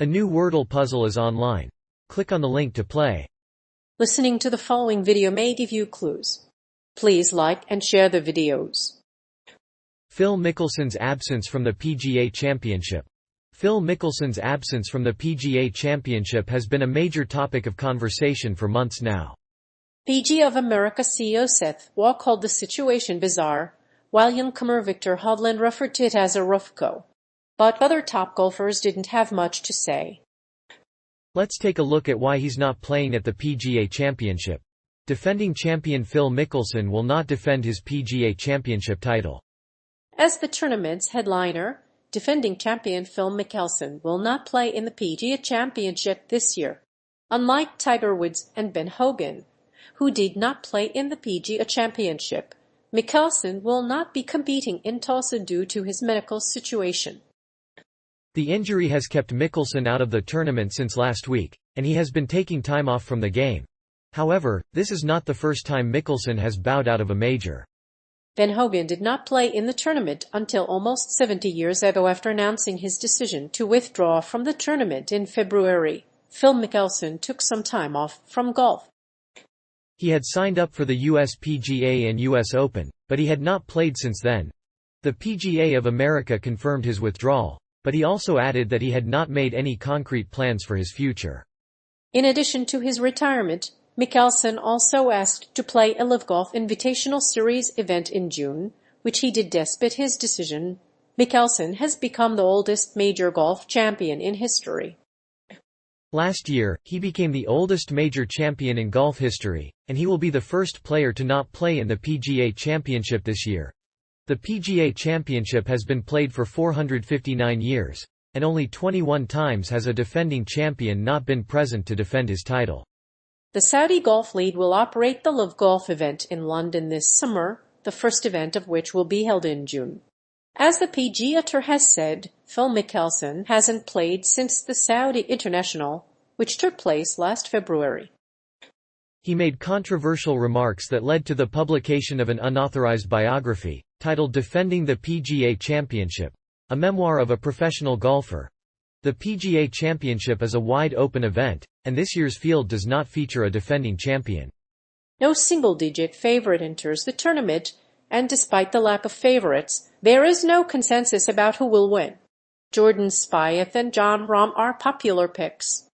A new Wordle puzzle is online. Click on the link to play. Listening to the following video may give you clues. Please like and share the videos. Phil Mickelson's absence from the PGA Championship. Phil Mickelson's absence from the PGA Championship has been a major topic of conversation for months now. PGA of America CEO Seth Waugh called the situation bizarre, while newcomer Victor Hovland referred to it as a rough go. But other top golfers didn't have much to say. Let's take a look at why he's not playing at the PGA Championship. Defending champion Phil Mickelson will not defend his PGA Championship title. As the tournament's headliner, defending champion Phil Mickelson will not play in the PGA Championship this year. Unlike Tiger Woods and Ben Hogan, who did not play in the PGA Championship, Mickelson will not be competing in Tulsa due to his medical situation. The injury has kept Mickelson out of the tournament since last week, and he has been taking time off from the game. However, this is not the first time Mickelson has bowed out of a major. Ben Hogan did not play in the tournament until almost 70 years ago after announcing his decision to withdraw from the tournament in February. Phil Mickelson took some time off from golf. He had signed up for the US PGA and US Open, but he had not played since then. The PGA of America confirmed his withdrawal, but he also added that he had not made any concrete plans for his future. In addition to his retirement, Mickelson also asked to play a LIV Golf Invitational Series event in June, which he did despite his decision. Mickelson has become the oldest major golf champion in history. Last year, he became the oldest major champion in golf history, and he will be the first player to not play in the PGA Championship this year. The PGA Championship has been played for 459 years, and only 21 times has a defending champion not been present to defend his title. The Saudi Golf League will operate the LIV Golf event in London this summer, the first event of which will be held in June. As the PGA Tour has said, Phil Mickelson hasn't played since the Saudi International, which took place last February. He made controversial remarks that led to the publication of an unauthorized biography, titled Defending the PGA Championship, a memoir of a professional golfer. The PGA Championship is a wide-open event, and this year's field does not feature a defending champion. No single-digit favorite enters the tournament, and despite the lack of favorites, there is no consensus about who will win. Jordan Spieth and Jon Rahm are popular picks.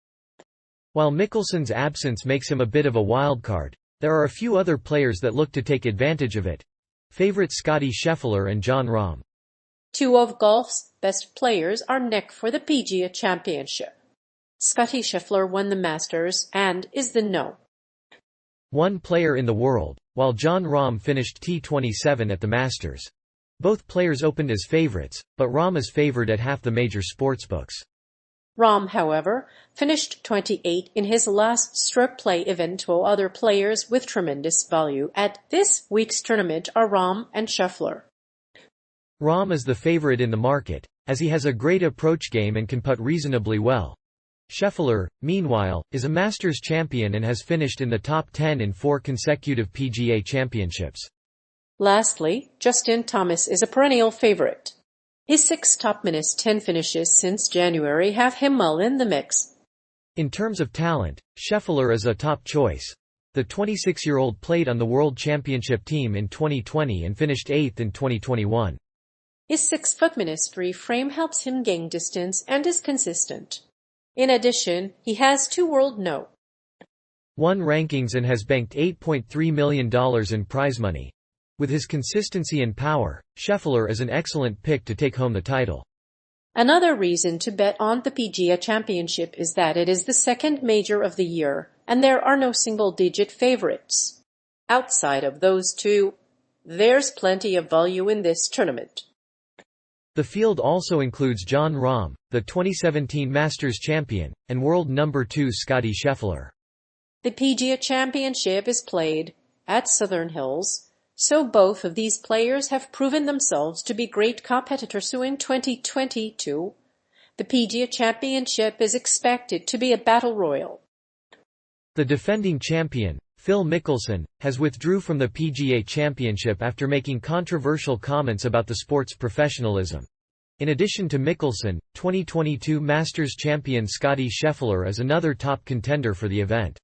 While Mickelson's absence makes him a bit of a wild card, there are a few other players that look to take advantage of it. Favorite Scottie Scheffler and Jon Rahm. Two of golf's best players are neck for the PGA Championship. Scottie Scheffler won the Masters and is the No. 1 player in the world, while Jon Rahm finished T27 at the Masters. Both players opened as favorites, but Rahm is favored at half the major sportsbooks. Rahm, however, finished 28 in his last stroke play event, while other players with tremendous value at this week's tournament are Rahm and Scheffler. Rahm is the favorite in the market, as he has a great approach game and can putt reasonably well. Scheffler, meanwhile, is a Masters champion and has finished in the top 10 in 4 consecutive PGA championships. Lastly, Justin Thomas is a perennial favorite. His 6 top-10 finishes since January have him well in the mix. In terms of talent, Scheffler is a top choice. The 26-year-old played on the World Championship team in 2020 and finished 8th in 2021. His 6'3" frame helps him gain distance and is consistent. In addition, he has 2 World No. 1 rankings and has banked $8.3 million in prize money. With his consistency and power, Scheffler is an excellent pick to take home the title. Another reason to bet on the PGA Championship is that it is the second major of the year, and there are no single-digit favorites. Outside of those two, there's plenty of value in this tournament. The field also includes Jon Rahm, the 2017 Masters champion, and world number 2 Scottie Scheffler. The PGA Championship is played at Southern Hills, so both of these players have proven themselves to be great competitors. So in 2022, the PGA Championship is expected to be a battle royal. The defending champion, Phil Mickelson, has withdrew from the PGA Championship after making controversial comments about the sport's professionalism. In addition to Mickelson, 2022 Masters champion Scottie Scheffler is another top contender for the event.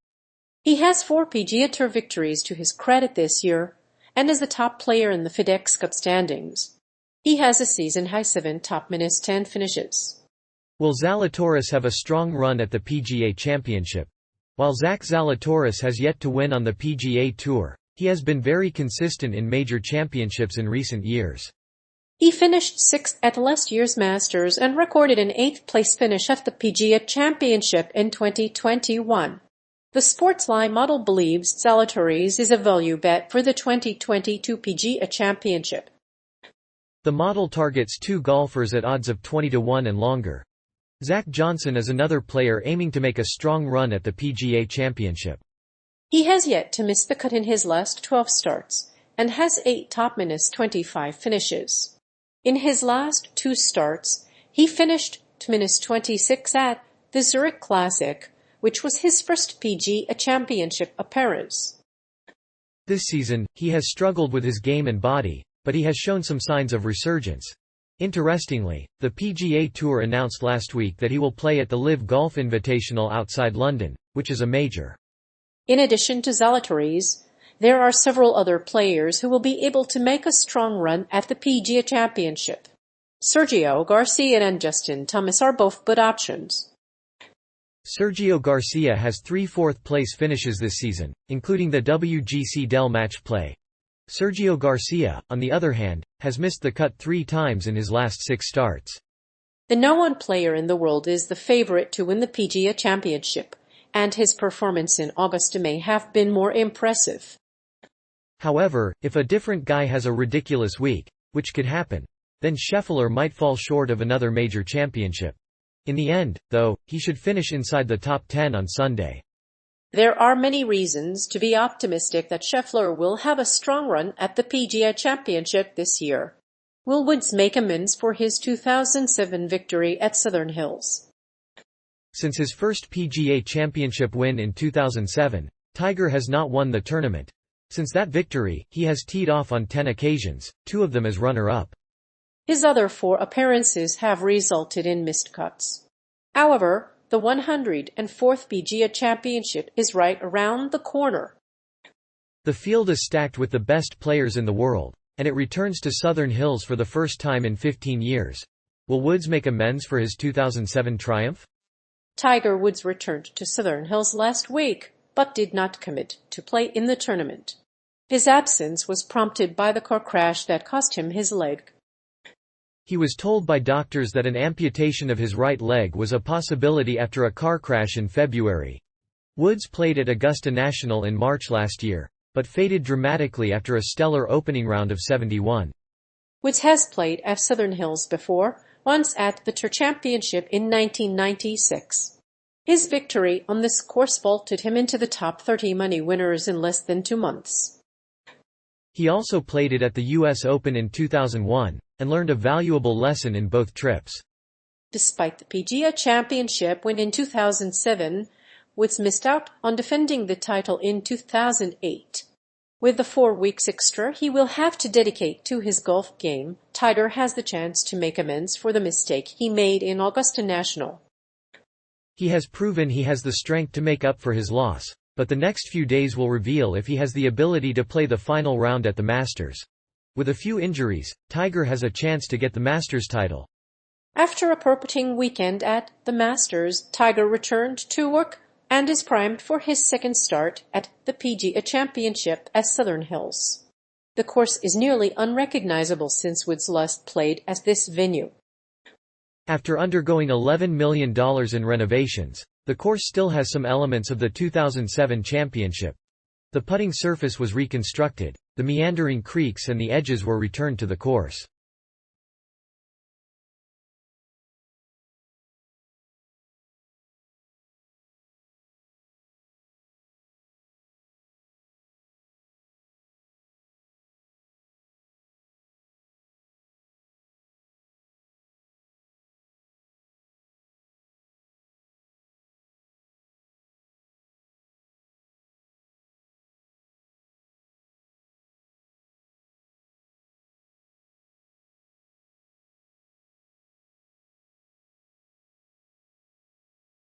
He has 4 PGA Tour victories to his credit this year, and is the top player in the FedEx Cup standings. He has a season-high 7 top-10 finishes. Will Zalatoris have a strong run at the PGA Championship? While Zach Zalatoris has yet to win on the PGA Tour, he has been very consistent in major championships in recent years. He finished 6th at last year's Masters and recorded an 8th-place finish at the PGA Championship in 2021. The Sportsline model believes Zalatoris is a value bet for the 2022 PGA Championship. The model targets 2 golfers at odds of 20-1 and longer. Zach Johnson is another player aiming to make a strong run at the PGA Championship. He has yet to miss the cut in his last 12 starts, and has 8 top-25 finishes. In his last 2 starts, he finished -26 at the Zurich Classic, which was his first PGA Championship appearance. This season, he has struggled with his game and body, but he has shown some signs of resurgence. Interestingly, the PGA Tour announced last week that he will play at the Live Golf Invitational outside London, which is a major. In addition to Zalatoris, there are several other players who will be able to make a strong run at the PGA Championship. Sergio Garcia and Justin Thomas are both good options. Sergio Garcia has 3 fourth-place finishes this season, including the WGC Dell Match Play. Sergio Garcia, on the other hand, has missed the cut 3 times in his last 6 starts. The #1 player in the world is the favorite to win the PGA Championship, and his performance in August may have been more impressive. However, if a different guy has a ridiculous week, which could happen, then Scheffler might fall short of another major championship. In the end, though, he should finish inside the top 10 on Sunday. There are many reasons to be optimistic that Scheffler will have a strong run at the PGA Championship this year. Will Woods make amends for his 2007 victory at Southern Hills? Since his first PGA Championship win in 2007, Tiger has not won the tournament. Since that victory, he has teed off on 10 occasions, 2 of them as runner-up. His other 4 appearances have resulted in missed cuts. However, the 104th PGA Championship is right around the corner. The field is stacked with the best players in the world, and it returns to Southern Hills for the first time in 15 years. Will Woods make amends for his 2007 triumph? Tiger Woods returned to Southern Hills last week, but did not commit to play in the tournament. His absence was prompted by the car crash that cost him his leg. He was told by doctors that an amputation of his right leg was a possibility after a car crash in February. Woods played at Augusta National in March last year, but faded dramatically after a stellar opening round of 71. Woods has played at Southern Hills before, once at the Tour Championship in 1996. His victory on this course vaulted him into the top 30 money winners in less than 2 months. He also played it at the US Open in 2001, and learned a valuable lesson in both trips. Despite the PGA Championship win in 2007, Woods missed out on defending the title in 2008. With the 4 weeks extra he will have to dedicate to his golf game, Tiger has the chance to make amends for the mistake he made in Augusta National. He has proven he has the strength to make up for his loss, but the next few days will reveal if he has the ability to play the final round at the Masters. With a few injuries, Tiger has a chance to get the Masters title. After a perpetuating weekend at the Masters, Tiger returned to work and is primed for his second start at the PGA Championship at Southern Hills. The course is nearly unrecognizable since Woods last played at this venue. After undergoing $11 million in renovations, the course still has some elements of the 2007 championship. The putting surface was reconstructed, the meandering creeks and the edges were returned to the course.